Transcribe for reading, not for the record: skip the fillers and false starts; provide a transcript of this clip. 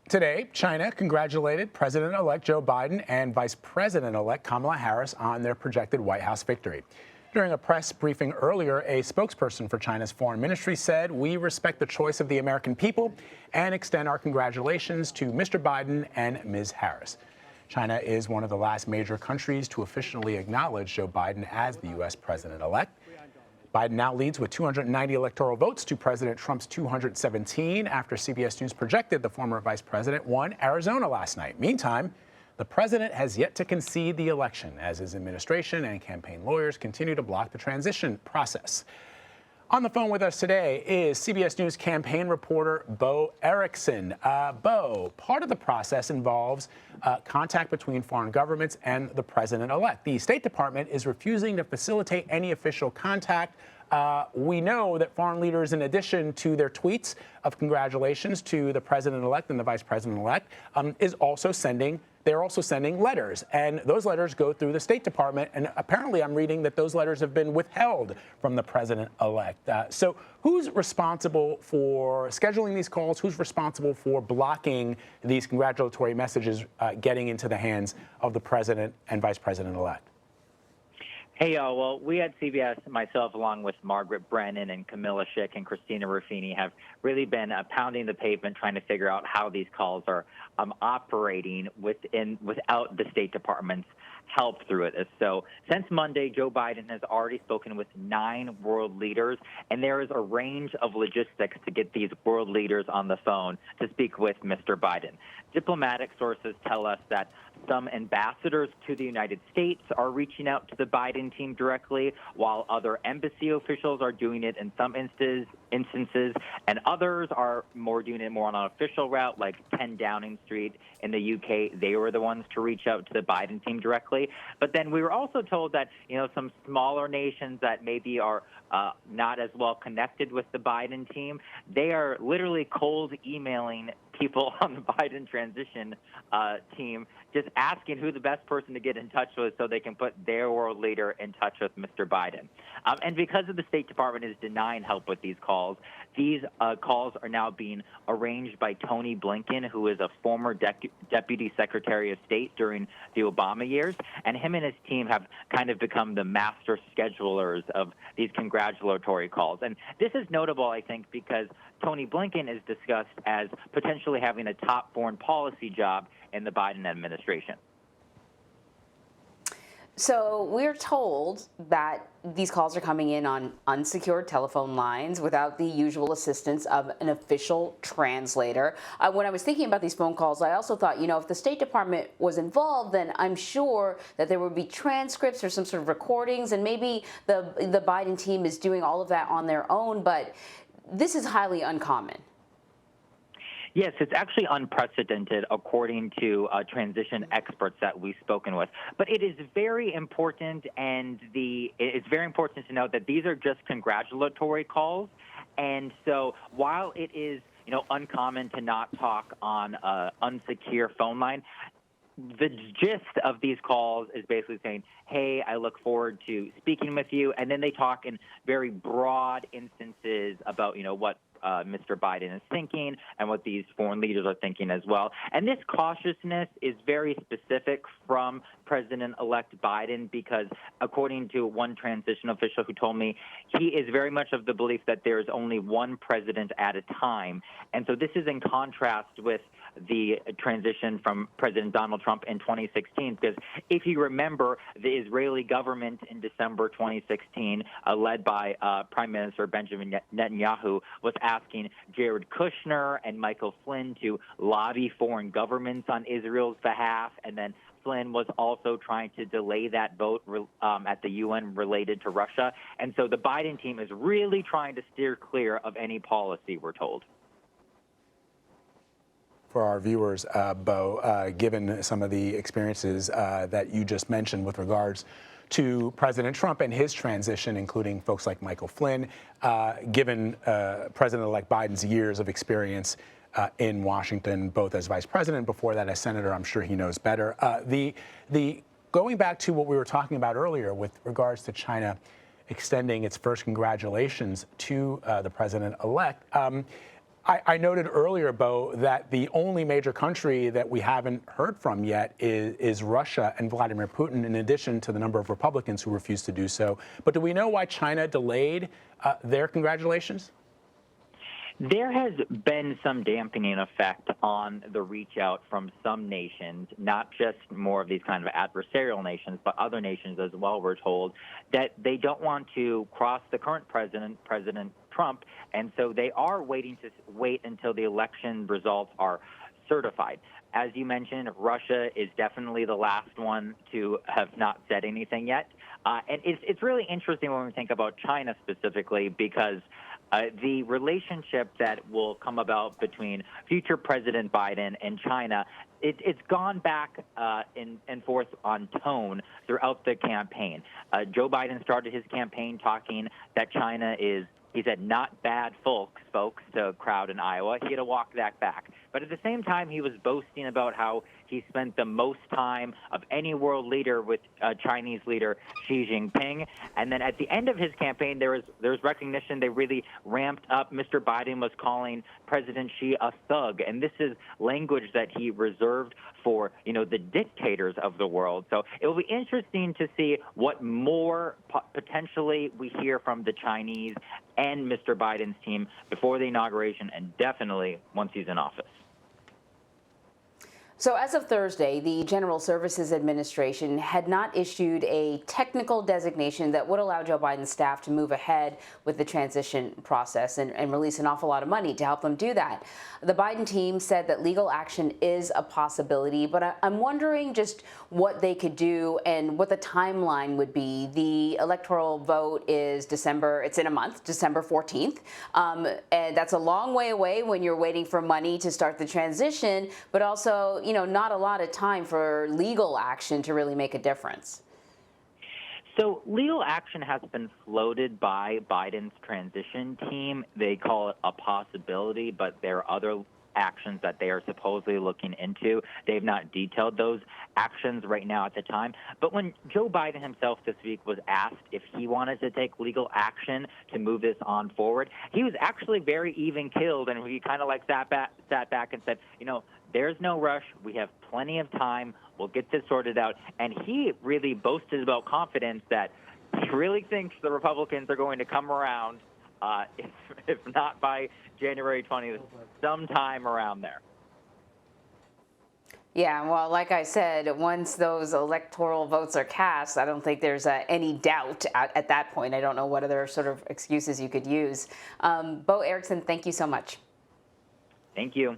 Today, China congratulated President-elect Joe Biden and Vice President-elect Kamala Harris on their projected White House victory. During a press briefing earlier, a spokesperson for China's foreign ministry said, "We respect the choice of the American people and extend our congratulations to Mr. Biden and Ms. Harris." China is one of the last major countries to officially acknowledge Joe Biden as the U.S. president-elect. Biden now leads with 290 electoral votes to President Trump's 217 after CBS News projected the former vice president won Arizona last night. Meantime, the president has yet to concede the election as his administration and campaign lawyers continue to block the transition process. On the phone with us today is CBS News campaign reporter Bo Erickson. Bo, part of the process involves contact between foreign governments and the president-elect. The State Department is refusing to facilitate any official contact. We know that foreign leaders, in addition to their tweets of congratulations to the president-elect and the vice president-elect, they're also sending letters, and those letters go through the State Department, and apparently I'm reading that those letters have been withheld from the president-elect. So who's responsible for scheduling these calls? Who's responsible for blocking these congratulatory messages getting into the hands of the president and vice president-elect? Hey, y'all. Well, we at CBS, myself, along with Margaret Brennan and Camilla Schick and Christina Ruffini, have really been pounding the pavement trying to figure out how these calls are operating without the State Department's help through it. So since Monday, Joe Biden has already spoken with 9 world leaders, and there is a range of logistics to get these world leaders on the phone to speak with Mr. Biden. Diplomatic sources tell us that some ambassadors to the United States are reaching out to the Biden team directly, while other embassy officials are doing it in some instances, and others are doing it more on an official route, like 10 Downing Street in the UK. They were the ones to reach out to the Biden team directly. But then we were also told that, some smaller nations that maybe are not as well connected with the Biden team, they are literally cold emailing people on the Biden transition team, just asking who the best person to get in touch with so they can put their world leader in touch with Mr. Biden. And because of the State Department is denying help with these calls are now being arranged by Tony Blinken, who is a former Deputy Secretary of State during the Obama years, and him and his team have kind of become the master schedulers of these congratulatory calls. And this is notable, I think, because Tony Blinken is discussed as potentially having a top foreign policy job in the Biden administration. So we're told that these calls are coming in on unsecured telephone lines without the usual assistance of an official translator. When I was thinking about these phone calls, I also thought, if the State Department was involved, then I'm sure that there would be transcripts or some sort of recordings, and maybe the Biden team is doing all of that on their own, but this is highly uncommon. Yes, it's actually unprecedented, according to transition experts that we've spoken with. But it is very important, and it's very important to note that these are just congratulatory calls. And so while it is, uncommon to not talk on an unsecure phone line, the gist of these calls is basically saying, hey, I look forward to speaking with you. And then they talk in very broad instances about, what Mr. Biden is thinking and what these foreign leaders are thinking as well. And this cautiousness is very specific from President-elect Biden because, according to one transition official who told me, he is very much of the belief that there is only one president at a time. And so this is in contrast with the transition from President Donald Trump in 2016, because if you remember, the Israeli government in December 2016, led by Prime Minister Benjamin Netanyahu, was asking Jared Kushner and Michael Flynn to lobby foreign governments on Israel's behalf, and then Flynn was also trying to delay that vote at the UN related to Russia. And so the Biden team is really trying to steer clear of any policy, we're told. For our viewers, Bo, given some of the experiences that you just mentioned with regards to President Trump and his transition, including folks like Michael Flynn, given President-elect Biden's years of experience in Washington, both as vice president, before that as senator, I'm sure he knows better. Going back to what we were talking about earlier with regards to China extending its first congratulations to the president-elect, I noted earlier, Bo, that the only major country that we haven't heard from yet is Russia and Vladimir Putin, in addition to the number of Republicans who refused to do so. But do we know why China delayed their congratulations? There has been some dampening effect on the reach out from some nations, not just more of these kind of adversarial nations, but other nations as well, we're told, that they don't want to cross the current president, President Trump, and so they are wait until the election results are certified. As you mentioned, Russia is definitely the last one to have not said anything yet. And it's really interesting when we think about China specifically, because the relationship that will come about between future President Biden and China, it's gone back and forth on tone throughout the campaign. Joe Biden started his campaign talking that China is, he said, not bad folks to a crowd in Iowa. He had to walk that back. But at the same time, he was boasting about how he spent the most time of any world leader with Chinese leader Xi Jinping. And then at the end of his campaign, there was recognition. They really ramped up. Mr. Biden was calling President Xi a thug. And this is language that he reserved for, the dictators of the world. So it will be interesting to see what more potentially we hear from the Chinese and Mr. Biden's team before the inauguration, and definitely once he's in office. So as of Thursday, the General Services Administration had not issued a technical designation that would allow Joe Biden's staff to move ahead with the transition process and release an awful lot of money to help them do that. The Biden team said that legal action is a possibility, but I'm wondering just what they could do and what the timeline would be. The electoral vote is it's in a month, December 14th. And that's a long way away when you're waiting for money to start the transition, but also, not a lot of time for legal action to really make a difference. So legal action has been floated by Biden's transition team. They call it a possibility, but there are other actions that they are supposedly looking into. They've not detailed those actions right now at the time. But when Joe Biden himself this week was asked if he wanted to take legal action to move this on forward, he was actually very even-keeled, and he kind of sat back and said, there's no rush. We have plenty of time. We'll get this sorted out. And he really boasted about confidence that he really thinks the Republicans are going to come around, if not by January 20th, sometime around there. Yeah, well, like I said, once those electoral votes are cast, I don't think there's any doubt at that point. I don't know what other sort of excuses you could use. Bo Erickson, thank you so much. Thank you.